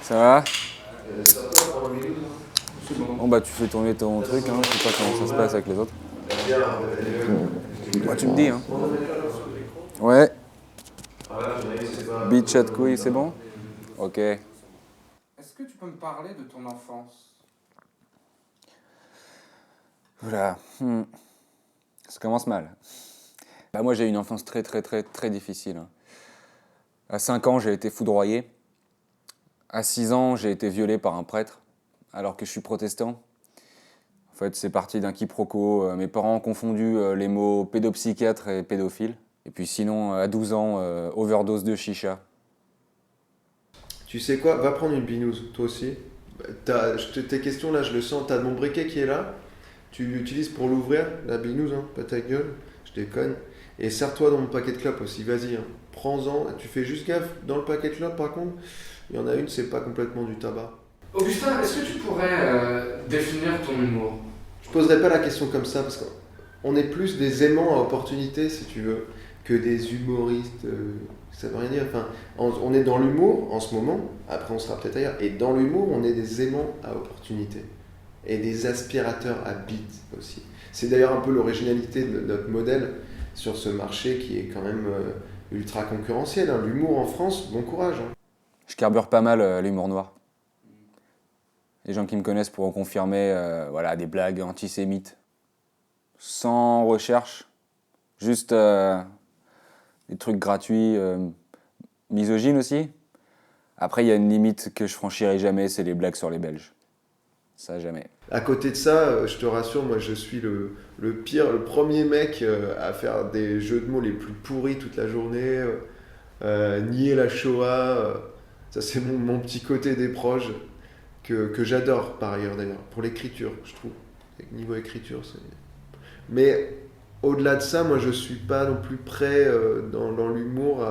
Ça va? Ça va pour le milieu, C'est bon. Bon bah tu fais tourner ton truc, hein. Je sais pas comment ça se passe avec les autres. Moi tu me dis, hein. Ouais. Beach chat couille, c'est bon? Ok. Est-ce que tu peux me parler de ton enfance? Voilà. Ça commence mal. Bah moi j'ai eu une enfance très difficile, hein. À 5 ans j'ai été foudroyé. À 6 ans j'ai été violé par un prêtre, alors que je suis protestant. En fait c'est parti d'un quiproquo. Mes parents ont confondu les mots pédopsychiatre et pédophile. Et puis sinon à 12 ans, overdose de chicha. Tu sais quoi? Va prendre une binouse, toi aussi. Tes questions là, je le sens. T'as mon briquet qui est là. Tu l'utilises pour l'ouvrir, la binouse, hein, pas ta gueule. Je déconne. Et serre-toi dans mon paquet de clopes aussi, vas-y. Hein. Prends-en. Tu fais juste gaffe. Dans le paquet de clopes, par contre, il y en a une, c'est pas complètement du tabac. Augustin, est-ce que tu pourrais définir ton humour? Je poserai pas la question comme ça parce qu'on est plus des aimants à opportunité, si tu veux, que des humoristes. Ça veut rien dire. Enfin, on est dans l'humour en ce moment, après on sera peut-être ailleurs. Et dans l'humour, on est des aimants à opportunité. Et des aspirateurs à bite aussi. C'est d'ailleurs un peu l'originalité de notre modèle sur ce marché qui est quand même ultra concurrentiel. Hein. L'humour en France, bon courage. Hein. Je carbure pas mal l'humour noir. Les gens qui me connaissent pourront confirmer voilà, des blagues antisémites. Sans recherche. Juste des trucs gratuits. Misogynes aussi. Après, il y a une limite que je franchirai jamais, c'est les blagues sur les Belges. Ça, jamais. À côté de ça, je te rassure, moi je suis le premier mec à faire des jeux de mots les plus pourris toute la journée, nier la Shoah, ça c'est mon petit côté des proches que j'adore par ailleurs d'ailleurs, pour l'écriture je trouve. Niveau écriture, c'est... Mais au-delà de ça, moi je suis pas non plus prêt dans l'humour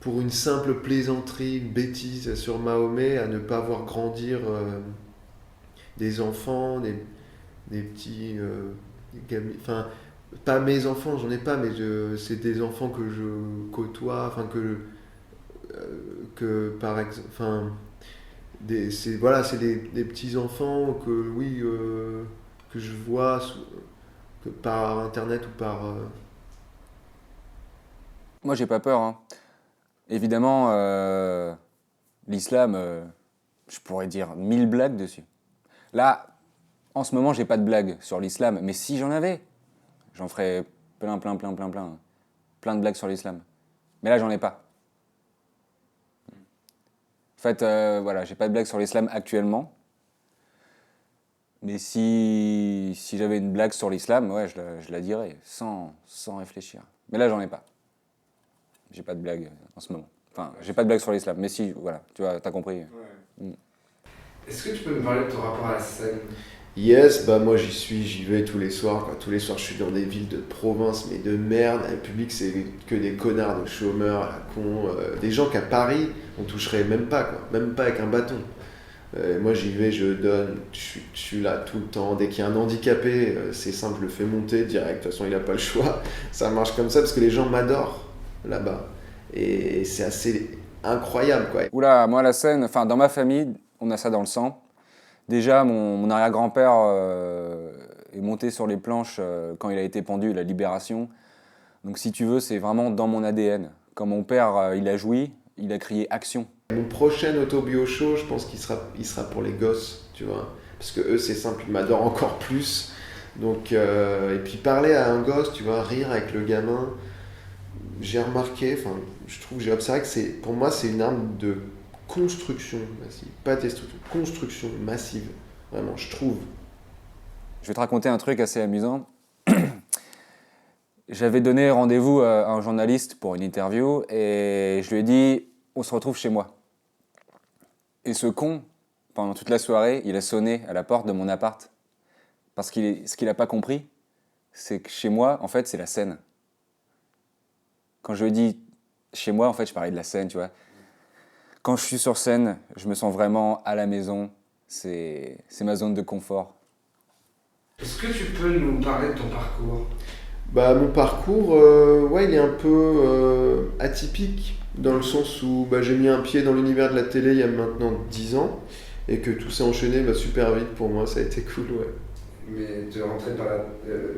pour une simple plaisanterie, une bêtise sur Mahomet, à ne pas voir grandir... des enfants, des petits gamins, enfin pas mes enfants, j'en ai pas, mais c'est des enfants que je côtoie, enfin que par exemple, enfin c'est voilà, c'est des petits enfants que oui que je vois que par internet ou par Moi, j'ai pas peur, hein. Évidemment, l'islam, je pourrais dire 1000 blagues dessus. Là, en ce moment, j'ai pas de blagues sur l'islam, mais si j'en avais, j'en ferais plein. Plein de blagues sur l'islam. Mais là, j'en ai pas. En fait, voilà, j'ai pas de blagues sur l'islam actuellement. Mais si j'avais une blague sur l'islam, ouais, je la dirais, sans réfléchir. Mais là, j'en ai pas. J'ai pas de blague en ce moment. Enfin, j'ai pas de blague sur l'islam, mais si, voilà, tu vois, t'as compris. Ouais. Est-ce que tu peux me parler de ton rapport à la scène? Yes, bah moi j'y vais tous les soirs, quoi. Tous les soirs je suis dans des villes de province, mais de merde. Le public c'est que des connards de chômeurs, à la con, des gens qu'à Paris on toucherait même pas, quoi. Même pas avec un bâton. Moi j'y vais, je donne, je suis là tout le temps. Dès qu'il y a un handicapé, c'est simple, je le fais monter direct. De toute façon il a pas le choix. Ça marche comme ça parce que les gens m'adorent là-bas. Et c'est assez incroyable, quoi. Oula, moi, la scène, enfin, dans ma famille, on a ça dans le sang. Déjà, mon arrière-grand-père est monté sur les planches quand il a été pendu, la Libération. Donc, si tu veux, c'est vraiment dans mon ADN. Quand mon père, il a joui, il a crié « Action ». Mon prochain autobio show, je pense qu'il sera pour les gosses, tu vois. Parce que eux, c'est simple, ils m'adorent encore plus. Donc, et puis parler à un gosse, tu vois, rire avec le gamin, j'ai remarqué, enfin, je trouve, j'ai observé que pour moi, c'est une arme de construction massive, pas destruction, construction massive, vraiment, je trouve. Je vais te raconter un truc assez amusant. J'avais donné rendez-vous à un journaliste pour une interview et je lui ai dit « On se retrouve chez moi ». Et ce con, pendant toute la soirée, il a sonné à la porte de mon appart. Parce ce qu'il n'a pas compris, c'est que chez moi, en fait, c'est la scène. Quand je dis chez moi, en fait, je parlais de la scène, tu vois. Quand je suis sur scène, je me sens vraiment à la maison. C'est ma zone de confort. Est-ce que tu peux nous parler de ton parcours? Bah, mon parcours, ouais, il est un peu atypique. dans le sens où j'ai mis un pied dans l'univers de la télé il y a maintenant 10 ans, et que tout s'est enchaîné super vite pour moi, ça a été cool, ouais. Mais de rentrer dans la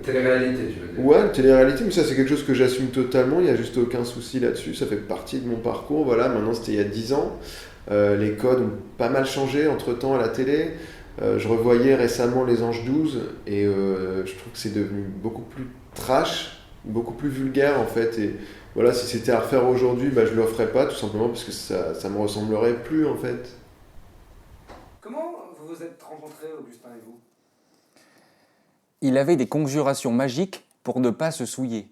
télé-réalité, tu veux dire? Ouais, télé-réalité, mais ça c'est quelque chose que j'assume totalement, il n'y a juste aucun souci là-dessus, ça fait partie de mon parcours, voilà, maintenant c'était il y a 10 ans, les codes ont pas mal changé entre-temps à la télé, je revoyais récemment Les Anges 12, et je trouve que c'est devenu beaucoup plus trash, beaucoup plus vulgaire en fait, et voilà, si c'était à refaire aujourd'hui, je le referais pas, tout simplement parce que ça me ressemblerait plus en fait. Comment vous vous êtes rencontrés, Augustin et vous? Il avait des conjurations magiques pour ne pas se souiller.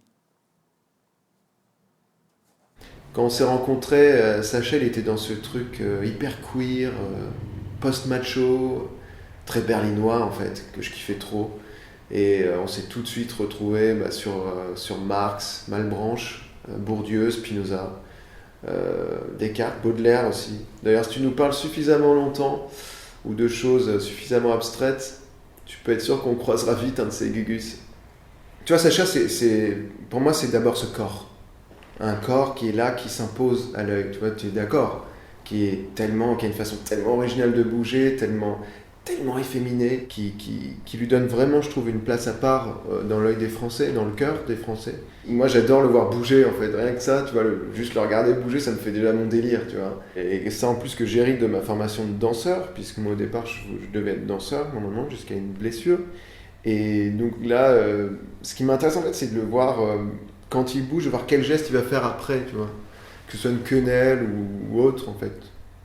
Quand on s'est rencontrés, Sacha il était dans ce truc hyper queer, post-macho, très berlinois en fait, que je kiffais trop. Et on s'est tout de suite retrouvés sur Marx, Malebranche, Bourdieu, Spinoza, Descartes, Baudelaire aussi. D'ailleurs, si tu nous parles suffisamment longtemps ou de choses suffisamment abstraites, tu peux être sûr qu'on croisera vite un de ces gugus. Tu vois, Sacha, pour moi, c'est d'abord ce corps. Un corps qui est là, qui s'impose à l'œil. Tu vois, tu es d'accord, qui a une façon tellement originale de bouger, tellement efféminée, qui lui donne vraiment, je trouve, une place à part dans l'œil des Français, dans le cœur des Français. Moi, j'adore le voir bouger, en fait. Rien que ça, tu vois, juste le regarder bouger, ça me fait déjà mon délire, tu vois. Et ça, en plus, que j'hérite de ma formation de danseur, puisque moi, au départ, je devais être danseur, normalement, jusqu'à une blessure. Et donc là, ce qui m'intéresse, en fait, c'est de le voir, quand il bouge, de voir quel geste il va faire après, tu vois. Que ce soit une quenelle ou autre, en fait.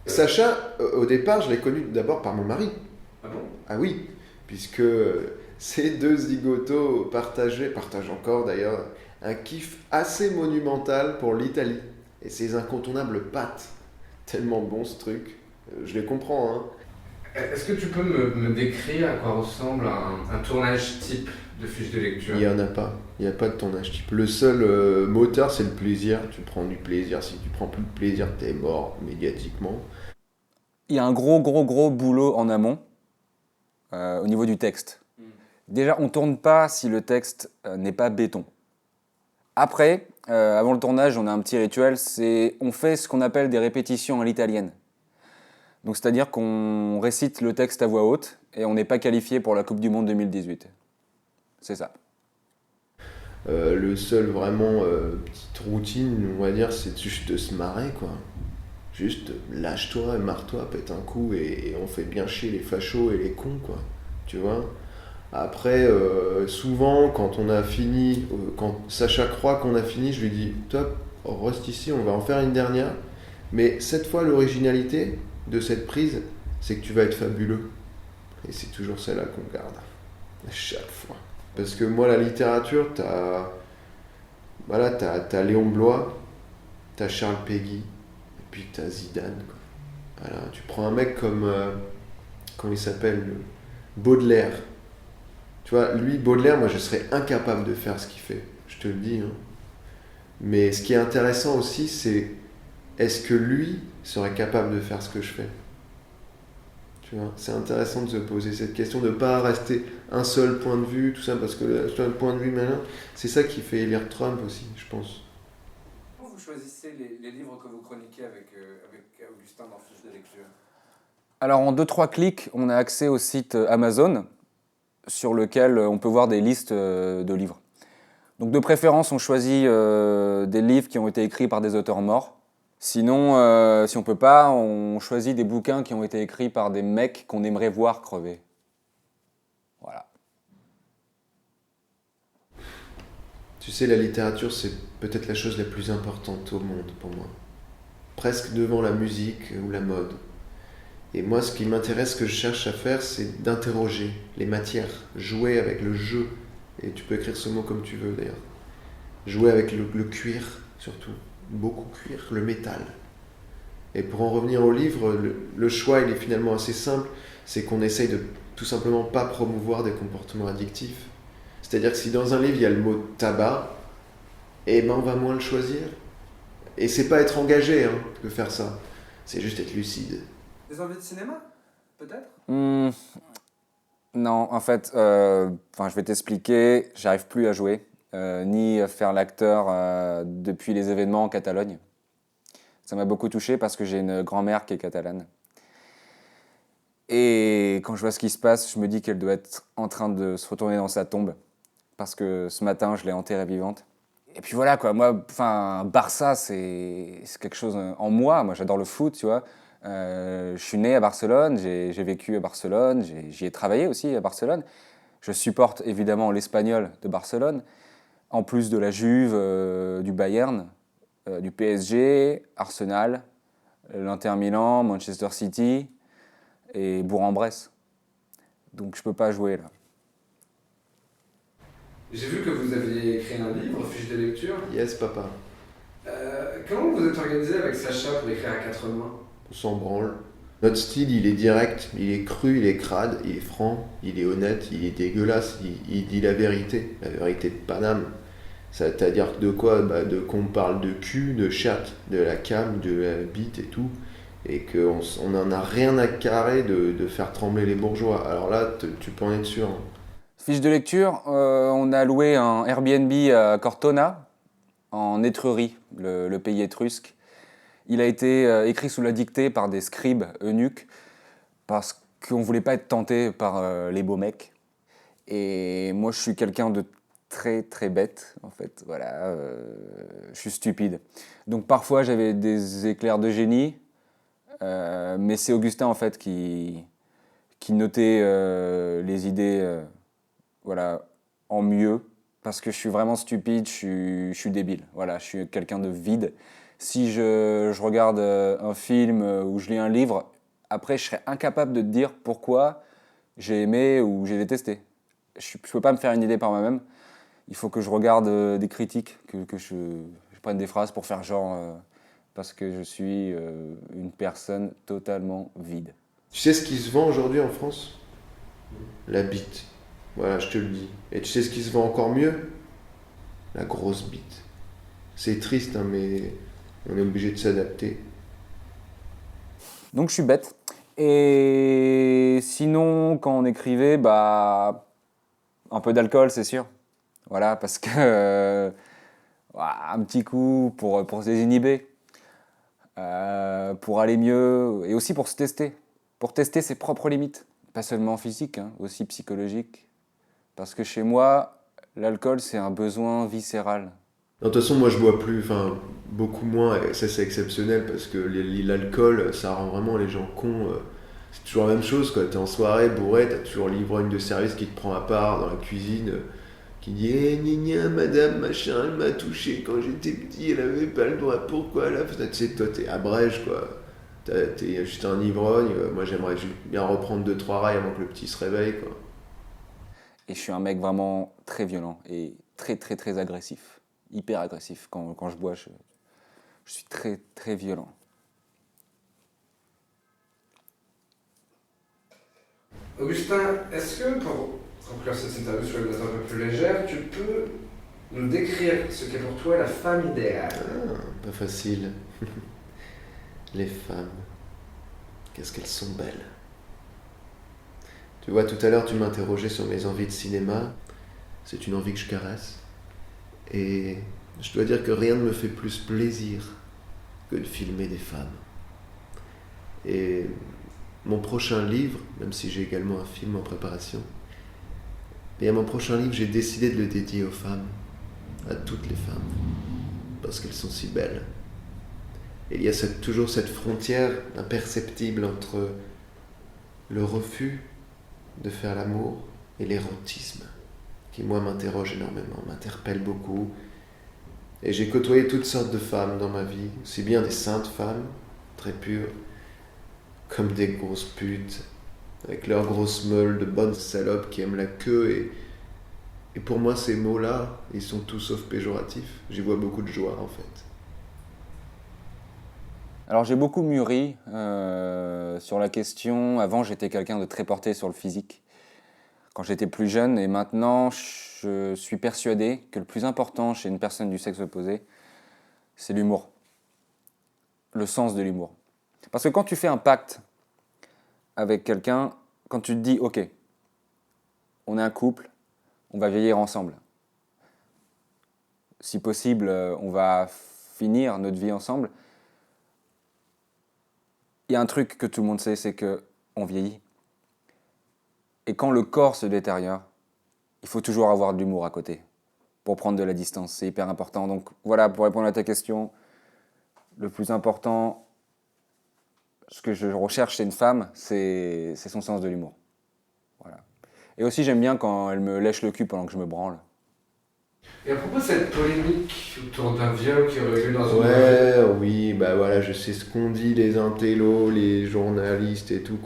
Sacha, au départ, je l'ai connu d'abord par mon mari. Ah bon? Ah oui, puisque ces deux zigotos partagent encore d'ailleurs un kiff assez monumental pour l'Italie et ses incontournables pâtes. Tellement bon ce truc, je les comprends. Hein. Est-ce que tu peux me décrire à quoi ressemble un tournage type de fiche de lecture? Il n'y en a pas, il n'y a pas de tournage type. Le seul moteur, c'est le plaisir. Tu prends du plaisir, si tu prends plus de plaisir, t'es mort médiatiquement. Il y a un gros boulot en amont au niveau du texte. Déjà, on ne tourne pas si le texte n'est pas béton. Après, avant le tournage, on a un petit rituel, on fait ce qu'on appelle des répétitions à l'italienne. Donc, c'est-à-dire qu'on récite le texte à voix haute et on n'est pas qualifié pour la Coupe du Monde 2018. C'est ça. Le seul vraiment petite routine, on va dire, c'est juste de se marrer, quoi. Juste lâche-toi, marre-toi, pète un coup et on fait bien chier les fachos et les cons, quoi. Tu vois? Après, souvent, quand on a fini, quand Sacha croit qu'on a fini, je lui dis top, reste ici, on va en faire une dernière. Mais cette fois, l'originalité de cette prise, c'est que tu vas être fabuleux. Et c'est toujours celle-là qu'on garde. À chaque fois. Parce que moi, la littérature, t'as Léon Bloy, t'as Charles Péguy, et puis t'as Zidane, quoi. Voilà, tu prends un mec comme, comment il s'appelle, Baudelaire. Tu vois, lui, Baudelaire, moi, je serais incapable de faire ce qu'il fait. Je te le dis. Hein. Mais ce qui est intéressant aussi, c'est est-ce que lui serait capable de faire ce que je fais? Tu vois, c'est intéressant de se poser cette question, de ne pas rester un seul point de vue, tout ça, parce que le seul point de vue malin, c'est ça qui fait élire Trump aussi, je pense. Comment vous choisissez les livres que vous chroniquez avec Augustin dans Fiche de lecture? Alors, en 2-3 clics, on a accès au site Amazon, sur lequel on peut voir des listes de livres. Donc de préférence, on choisit des livres qui ont été écrits par des auteurs morts. Sinon, si on peut pas, on choisit des bouquins qui ont été écrits par des mecs qu'on aimerait voir crever. Voilà. Tu sais, la littérature, c'est peut-être la chose la plus importante au monde pour moi. Presque devant la musique ou la mode. Et moi, ce qui m'intéresse, ce que je cherche à faire, c'est d'interroger les matières, jouer avec le jeu. Et tu peux écrire ce mot comme tu veux d'ailleurs. Jouer avec le cuir, surtout. Beaucoup cuir, le métal. Et pour en revenir au livre, le choix, il est finalement assez simple. C'est qu'on essaye de tout simplement pas promouvoir des comportements addictifs. C'est-à-dire que si dans un livre, il y a le mot tabac, eh ben on va moins le choisir. Et c'est pas être engagé de faire ça. C'est juste être lucide. Des envies de cinéma, peut-être? Non, en fait, je vais t'expliquer, j'arrive plus à jouer, ni à faire l'acteur depuis les événements en Catalogne. Ça m'a beaucoup touché parce que j'ai une grand-mère qui est catalane. Et quand je vois ce qui se passe, je me dis qu'elle doit être en train de se retourner dans sa tombe. Parce que ce matin, je l'ai enterrée vivante. Et puis voilà, quoi. Moi, enfin, Barça, c'est quelque chose en moi. Moi, j'adore le foot, tu vois. Je suis né à Barcelone, j'ai vécu à Barcelone, j'y ai travaillé aussi à Barcelone. Je supporte évidemment l'Espagnol de Barcelone, en plus de la Juve, du Bayern, du PSG, Arsenal, l'Inter Milan, Manchester City et Bourg-en-Bresse. Donc je peux pas jouer là. J'ai vu que vous aviez écrit un livre, fiche de lecture. Yes, papa. Comment vous êtes organisé avec Sacha pour écrire à quatre mains? On s'en branle. Notre style, il est direct, il est cru, il est crade, il est franc, il est honnête, il est dégueulasse, il dit la vérité de Paname. C'est-à-dire de quoi? De qu'on parle de cul, de chatte, de la cam, de la bite et tout. Et qu'on n'en a rien à carrer de faire trembler les bourgeois. Alors là, tu peux en être sûr. Fiche de lecture, on a loué un Airbnb à Cortona, en Étrurie, le pays étrusque. Il a été écrit sous la dictée par des scribes eunuques parce qu'on ne voulait pas être tenté par les beaux mecs. Et moi, je suis quelqu'un de très très bête, en fait. Voilà, je suis stupide. Donc parfois, j'avais des éclairs de génie, mais c'est Augustin, en fait, qui notait les idées voilà, en mieux, parce que je suis vraiment stupide, je suis débile. Voilà, je suis quelqu'un de vide. Si je regarde un film ou je lis un livre, après, je serais incapable de te dire pourquoi j'ai aimé ou j'ai détesté. Je ne peux pas me faire une idée par moi-même. Il faut que je regarde des critiques, que je prenne des phrases pour faire genre, parce que je suis une personne totalement vide. Tu sais ce qui se vend aujourd'hui en France? La bite. Voilà, je te le dis. Et tu sais ce qui se vend encore mieux? La grosse bite. C'est triste, hein, mais on est obligé de s'adapter. Donc je suis bête. Et sinon, quand on écrivait, bah, un peu d'alcool, c'est sûr. Voilà, parce que un petit coup pour se désinhiber, pour aller mieux, et aussi pour se tester, pour tester ses propres limites, pas seulement physiques, hein, aussi psychologiques. Parce que chez moi, l'alcool, c'est un besoin viscéral. Non, de toute façon, moi je bois plus, enfin beaucoup moins, et ça c'est exceptionnel parce que l'alcool ça rend vraiment les gens cons. C'est toujours la même chose, quoi. T'es en soirée bourré, t'as toujours l'ivrogne de service qui te prend à part dans la cuisine, qui dit eh, gna gna, madame, machin, elle m'a touché quand j'étais petit, elle avait pas le droit, pourquoi là? Tu sais, toi t'es à Brège, quoi. T'es juste un ivrogne, moi j'aimerais juste bien reprendre 2-3 rails avant que le petit se réveille, quoi. Et je suis un mec vraiment très violent et très très très agressif. Hyper agressif. Quand je bois, je suis très très violent. Augustin, est-ce que pour conclure cette interview sur une note un peu plus légère, tu peux nous décrire ce qu'est pour toi la femme idéale? Ah, pas facile. Les femmes, qu'est-ce qu'elles sont belles. Tu vois, tout à l'heure, tu m'interrogeais sur mes envies de cinéma. C'est une envie que je caresse. Et je dois dire que rien ne me fait plus plaisir que de filmer des femmes. Et mon prochain livre, même si j'ai également un film en préparation, mais à mon prochain livre, j'ai décidé de le dédier aux femmes, à toutes les femmes, parce qu'elles sont si belles. Et il y a toujours cette frontière imperceptible entre le refus de faire l'amour et l'érotisme, qui moi m'interroge énormément, m'interpelle beaucoup. Et j'ai côtoyé toutes sortes de femmes dans ma vie, aussi bien des saintes femmes, très pures, comme des grosses putes, avec leurs grosses meules de bonnes salopes qui aiment la queue. Et pour moi, ces mots-là, ils sont tout sauf péjoratifs. J'y vois beaucoup de joie, en fait. Alors j'ai beaucoup mûri sur la question. Avant, j'étais quelqu'un de très porté sur le physique quand j'étais plus jeune, et maintenant, je suis persuadé que le plus important chez une personne du sexe opposé, c'est l'humour, le sens de l'humour. Parce que quand tu fais un pacte avec quelqu'un, quand tu te dis, ok, on est un couple, on va vieillir ensemble. Si possible, on va finir notre vie ensemble. il y a un truc que tout le monde sait, c'est que on vieillit. Et quand le corps se détériore, il faut toujours avoir de l'humour à côté pour prendre de la distance. C'est hyper important. Donc voilà, pour répondre à ta question, le plus important, ce que je recherche chez une femme, c'est son sens de l'humour. Voilà. Et aussi, j'aime bien quand elle me lèche le cul pendant que je me branle. Et à propos de cette polémique autour d'un viol qui aurait eu lieu dans une Ouais, oui, bah voilà, je sais ce qu'on dit, les intellos, les journalistes et tout,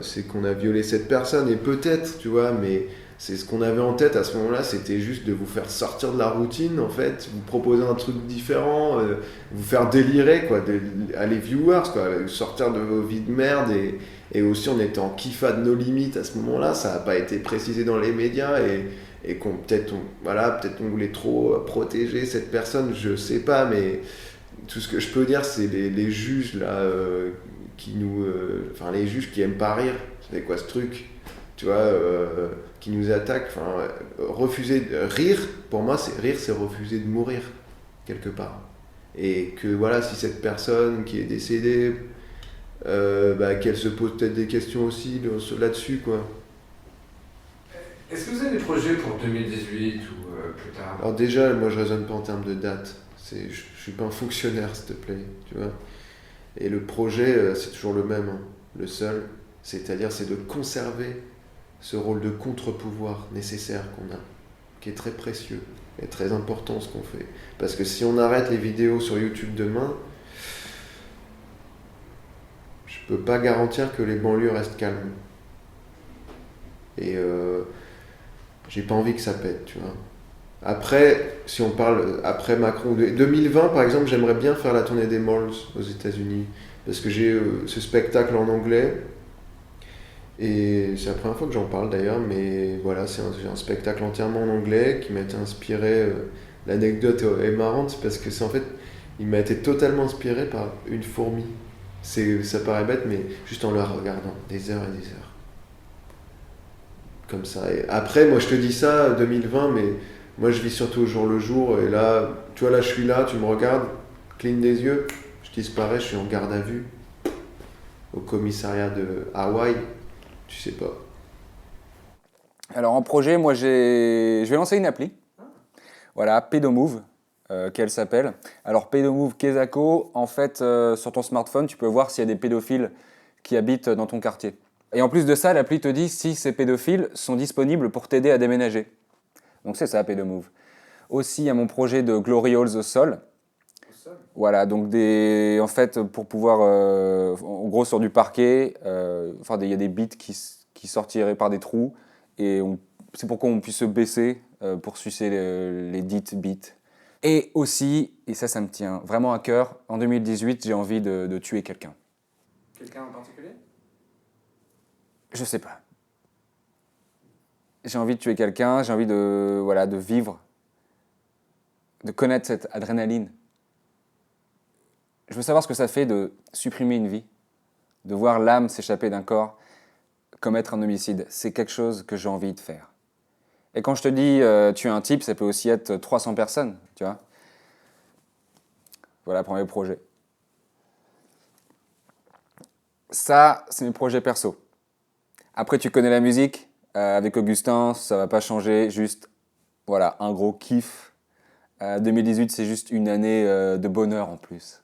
c'est qu'on a violé cette personne, et peut-être, tu vois, mais c'est ce qu'on avait en tête à ce moment-là, c'était juste de vous faire sortir de la routine, en fait, vous proposer un truc différent, vous faire délirer, quoi, à les viewers, quoi, sortir de vos vies de merde, et aussi on était en kiffa de nos limites à ce moment-là, ça n'a pas été précisé dans les médias, et qu'on peut-être on voulait trop protéger cette personne, je sais pas, mais tout ce que je peux dire, c'est les juges là enfin les juges qui aiment pas rire, c'est quoi ce truc, tu vois, qui nous attaquent, enfin refuser de rire, pour moi c'est refuser de mourir quelque part, et que voilà, si cette personne qui est décédée, qu'elle se pose peut-être des questions aussi là-dessus, quoi. Est-ce que vous avez des projets pour 2018 ou plus tard? Alors déjà, moi je raisonne pas en termes de date. Je suis pas un fonctionnaire, s'il te plaît, tu vois. Et le projet, c'est toujours le même, hein, le seul. C'est-à-dire, c'est de conserver ce rôle de contre-pouvoir nécessaire qu'on a, qui est très précieux et très important ce qu'on fait. Parce que si on arrête les vidéos sur YouTube demain, je peux pas garantir que les banlieues restent calmes. Et j'ai pas envie que ça pète, tu vois. Après, si on parle après Macron, 2020 par exemple, j'aimerais bien faire la tournée des malls aux États-Unis, parce que j'ai ce spectacle en anglais, et c'est la première fois que j'en parle d'ailleurs, mais voilà, c'est un spectacle entièrement en anglais qui m'a été inspiré. L'anecdote est marrante parce que c'est en fait, il m'a été totalement inspiré par une fourmi. Ça paraît bête, mais juste en la regardant, des heures et des heures. Comme ça. Et après, moi je te dis ça, 2020, mais moi je vis surtout au jour le jour. Et là, tu vois, là je suis là, tu me regardes, cligne des yeux, je disparais, je suis en garde à vue au commissariat de Hawaï, tu sais pas. Alors en projet, moi je vais lancer une appli. Voilà, Pedomove, qu'elle s'appelle. Alors Pedomove Kesako, en fait, sur ton smartphone, tu peux voir s'il y a des pédophiles qui habitent dans ton quartier. Et en plus de ça, l'appli te dit si ces pédophiles sont disponibles pour t'aider à déménager. Donc c'est ça, Pedomove. Aussi, il y a mon projet de Glory Halls au sol. Voilà, donc en fait, pour pouvoir, en gros, sur du parquet, il y a des bits qui sortiraient par des trous, et c'est pour qu'on puisse se baisser pour sucer les dites bits. Et aussi, et ça me tient vraiment à cœur, en 2018, j'ai envie de tuer quelqu'un. Quelqu'un en particulier? Je sais pas. J'ai envie de tuer quelqu'un, j'ai envie de vivre, de connaître cette adrénaline. Je veux savoir ce que ça fait de supprimer une vie, de voir l'âme s'échapper d'un corps, commettre un homicide. C'est quelque chose que j'ai envie de faire. Et quand je te dis tuer un type, ça peut aussi être 300 personnes, tu vois. Voilà, premier projet. Ça, c'est mes projets perso. Après, tu connais la musique. Avec Augustin, ça va pas changer. Juste, voilà, un gros kiff. 2018, c'est juste une année de bonheur en plus.